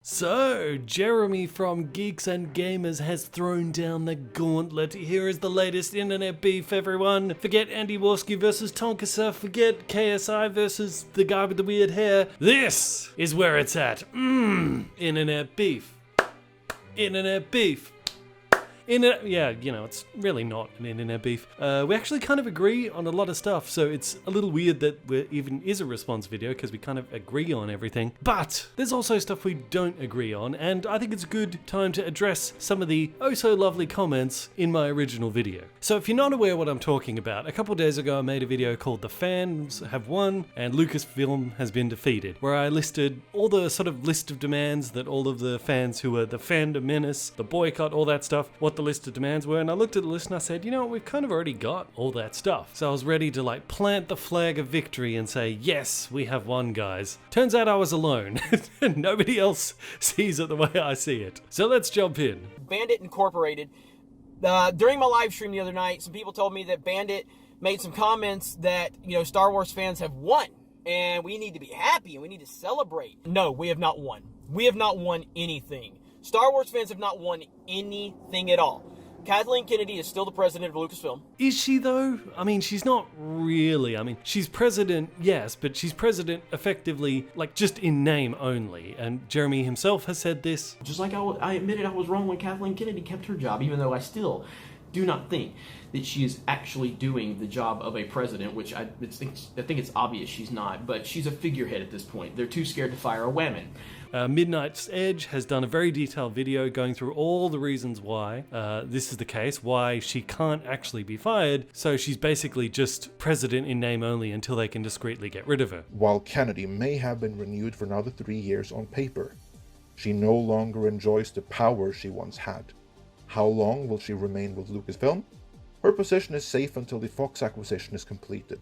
So, Jeremy from Geeks and Gamers has thrown down the gauntlet. Here is the latest internet beef, everyone. Forget Andy Worski versus Tonkasa, forget KSI versus the guy with the weird hair. This is where it's at. Internet beef. Internet beef. Yeah, you know, it's really not an internet beef. We actually kind of agree on a lot of stuff, so it's a little weird that there even is a response video because we kind of agree on everything. But there's also stuff we don't agree on, and I think it's a good time to address some of the oh-so-lovely comments in my original video. So if you're not aware what I'm talking about, a couple days ago I made a video called The Fans Have Won and Lucasfilm Has Been Defeated, where I listed all the sort of list of demands that all of the fans who were the fandom menace, the boycott, all that stuff, what the list of demands were, and I looked at the list and I said, you know what, we've kind of already got all that stuff. So I was ready to like plant the flag of victory and say, yes, we have won, guys. Turns out I was alone. Nobody else sees it the way I see it. So let's jump in. BanditIncorporated. During my live stream the other night, some people told me that Bandit made some comments that, you know, Star Wars fans have won and we need to be happy and we need to celebrate. No, we have not won. We have not won anything. Star Wars fans have not won anything at all. Kathleen Kennedy is still the president of Lucasfilm. Is she though? I mean, she's not really. I mean, she's president, yes, but she's president effectively, like just in name only. And Jeremy himself has said this. Just like I admitted I was wrong when Kathleen Kennedy kept her job, even though I still do not think that she is actually doing the job of a president, which I think it's obvious she's not, but she's a figurehead at this point. They're too scared to fire a woman. Midnight's Edge has done a very detailed video going through all the reasons why this is the case, why she can't actually be fired, so she's basically just president in name only until they can discreetly get rid of her. While Kennedy may have been renewed for another 3 years on paper, she no longer enjoys the power she once had. How long will she remain with Lucasfilm? Her position is safe until the Fox acquisition is completed,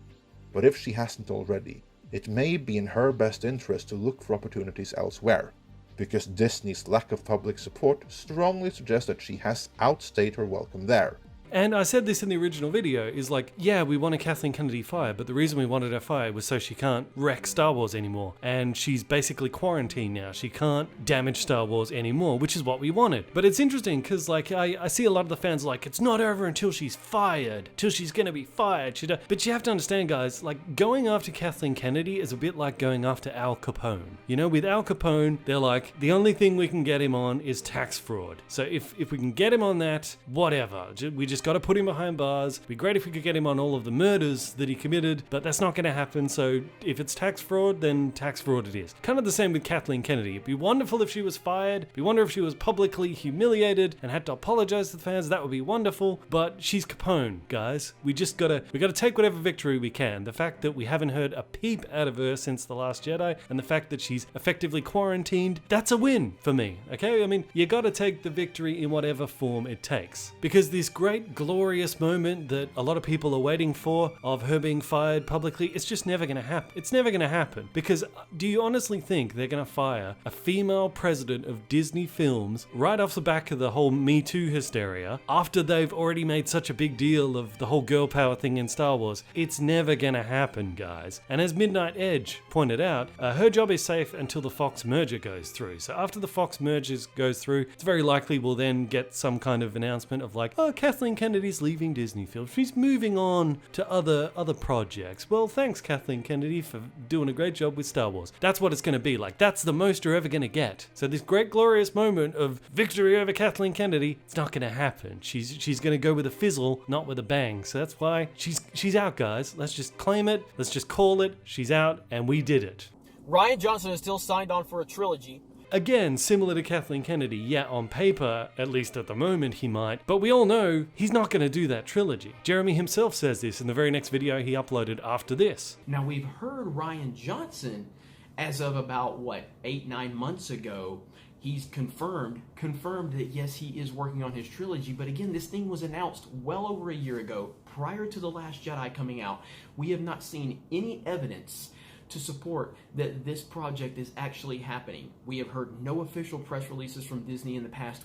but if she hasn't already, it may be in her best interest to look for opportunities elsewhere, because Disney's lack of public support strongly suggests that she has outstayed her welcome there. And I said this in the original video, is like, yeah, we wanted Kathleen Kennedy fired, but the reason we wanted her fired was so she can't wreck Star Wars anymore. And she's basically quarantined now. She can't damage Star Wars anymore, which is what we wanted. But it's interesting because like I see a lot of the fans like, it's not over until she's fired, till she's gonna be fired. But you have to understand, guys, like going after Kathleen Kennedy is a bit like going after Al Capone. You know, with Al Capone, they're like, the only thing we can get him on is tax fraud. So if we can get him on that, whatever. We just got to put him behind bars. It'd be great if we could get him on all of the murders that he committed, but that's not going to happen. So if it's tax fraud, then tax fraud it is. Kind of the same with Kathleen Kennedy. It'd be wonderful if she was fired. It'd be wonderful if she was publicly humiliated and had to apologize to the fans. That would be wonderful. But she's Capone, guys. We gotta take whatever victory we can. The fact that we haven't heard a peep out of her since The Last Jedi, and the fact that she's effectively quarantined, that's a win for me. Okay, I mean, you gotta take the victory in whatever form it takes, because this great glorious moment that a lot of people are waiting for of her being fired publicly, it's just never going to happen. It's never going to happen, because do you honestly think they're going to fire a female president of Disney films right off the back of the whole Me Too hysteria after they've already made such a big deal of the whole girl power thing in Star Wars? It's never going to happen, guys. And as Midnight Edge pointed out, her job is safe until the Fox merger goes through. So after the Fox merger goes through, it's very likely we'll then get some kind of announcement of like, oh, Kathleen Kennedy's leaving Disney Film. She's moving on to other projects. Well, thanks Kathleen Kennedy for doing a great job with Star Wars. That's what it's going to be like. That's the most you're ever going to get. So this great glorious moment of victory over Kathleen Kennedy, it's not going to happen. She's going to go with a fizzle, not with a bang. So that's why she's out, guys. Let's just claim it. Let's just call it. She's out, and we did it. Rian Johnson is still signed on for a trilogy. Again, similar to Kathleen Kennedy, yeah, on paper, at least at the moment he might, but we all know he's not going to do that trilogy. Jeremy himself says this in the very next video he uploaded after this. Now we've heard Rian Johnson, as of about, 8-9 months ago, he's confirmed that yes, he is working on his trilogy, but again, this thing was announced well over a year ago, prior to The Last Jedi coming out. We have not seen any evidence to support that this project is actually happening. We have heard no official press releases from Disney in the past,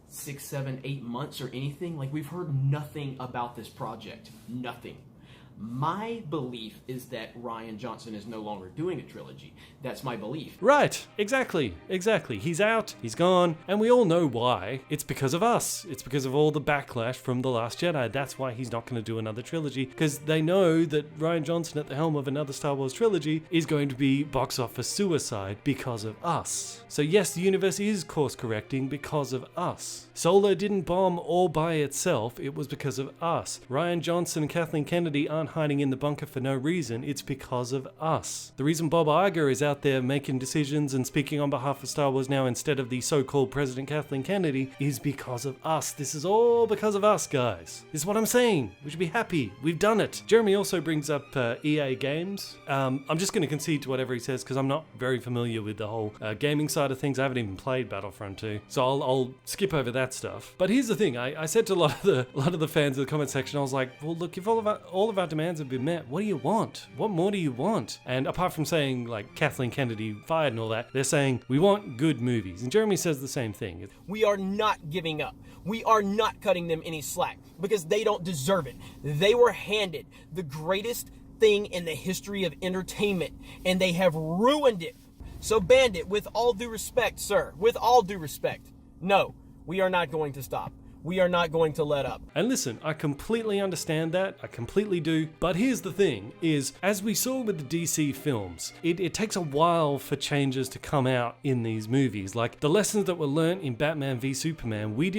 6, 7, 8 months or anything. Like, we've heard nothing about this project. Nothing. My belief is that Rian Johnson is no longer doing a trilogy. That's my belief. Right, exactly. He's out, he's gone, and we all know why. It's because of us. It's because of all the backlash from The Last Jedi. That's why he's not going to do another trilogy, because they know that Rian Johnson at the helm of another Star Wars trilogy is going to be box office suicide because of us. So yes, the universe is course correcting because of us. Solo didn't bomb all by itself, it was because of us. Rian Johnson and Kathleen Kennedy aren't hiding in the bunker for no reason, it's because of us. The reason Bob Iger is out there making decisions and speaking on behalf of Star Wars now instead of the so-called President Kathleen Kennedy is because of us. This is all because of us, guys. This is what I'm saying. We should be happy. We've done it. Jeremy also brings up EA Games. I'm just going to concede to whatever he says because I'm not very familiar with the whole gaming side of things. I haven't even played Battlefront 2, so I'll skip over that stuff. But here's the thing. I said to a lot of the fans in the comment section, I was like, well, look, if all of our demands have been met, what do you want? What more do you want? And apart from saying like Kathleen Kennedy fired and all that, they're saying we want good movies. And Jeremy says the same thing. We are not giving up. We are not cutting them any slack because they don't deserve it. They were handed the greatest thing in the history of entertainment and they have ruined it. So Bandit, with all due respect, sir, with all due respect, no, we are not going to stop. We are not going to let up. And listen, I completely understand that. I completely do. But here's the thing, is as we saw with the DC films, it takes a while for changes to come out in these movies. Like the lessons that were learned in Batman v Superman, we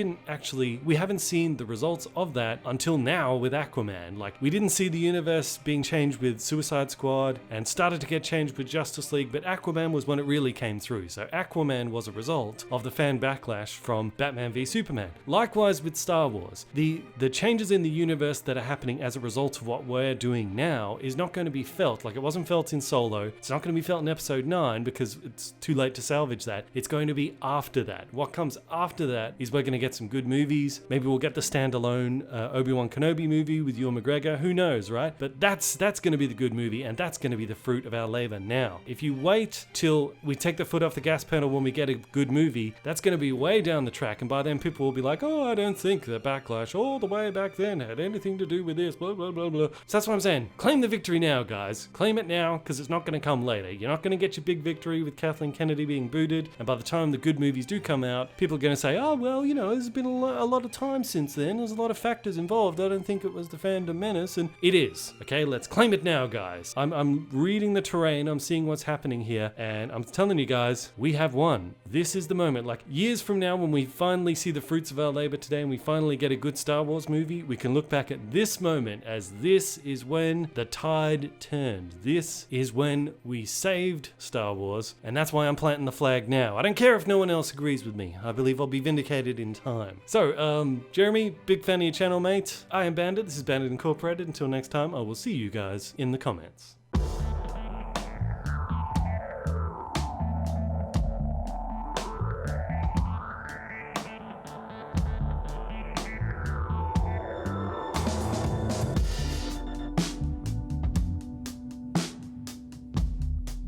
haven't seen the results of that until now with Aquaman. Like we didn't see the universe being changed with Suicide Squad and started to get changed with Justice League, but Aquaman was when it really came through. So Aquaman was a result of the fan backlash from Batman v Superman. Likewise with Star Wars, the changes in the universe that are happening as a result of what we're doing now is not going to be felt like it wasn't felt in Solo. It's not going to be felt in Episode 9 because it's too late to salvage that. It's going to be after that. What comes after that is we're going to get some good movies. Maybe we'll get the standalone Obi-Wan Kenobi movie with Ewan McGregor. Who knows, right? But that's going to be the good movie, and that's going to be the fruit of our labor now. If you wait till we take the foot off the gas pedal when we get a good movie, that's going to be way down the track, and by then people will be like, oh, I don't think that backlash all the way back then had anything to do with this, blah, blah, blah, blah. So that's what I'm saying. Claim the victory now, guys. Claim it now, because it's not going to come later. You're not going to get your big victory with Kathleen Kennedy being booted, and by the time the good movies do come out, people are going to say, oh, well, you know, there's been a lot of time since then. There's a lot of factors involved. I don't think it was the fandom menace, and it is. Okay, let's claim it now, guys. I'm reading the terrain. I'm seeing what's happening here, and I'm telling you guys, we have won. This is the moment. Like, years from now, when we finally see the fruits of our labor today, and we finally get a good Star Wars movie, we can look back at this moment as this is when the tide turned. This is when we saved Star Wars, and that's why I'm planting the flag now. I don't care if no one else agrees with me. I believe I'll be vindicated in time. So, Jeremy, big fan of your channel, mate. I am Bandit. This is Bandit Incorporated. Until next time, I will see you guys in the comments.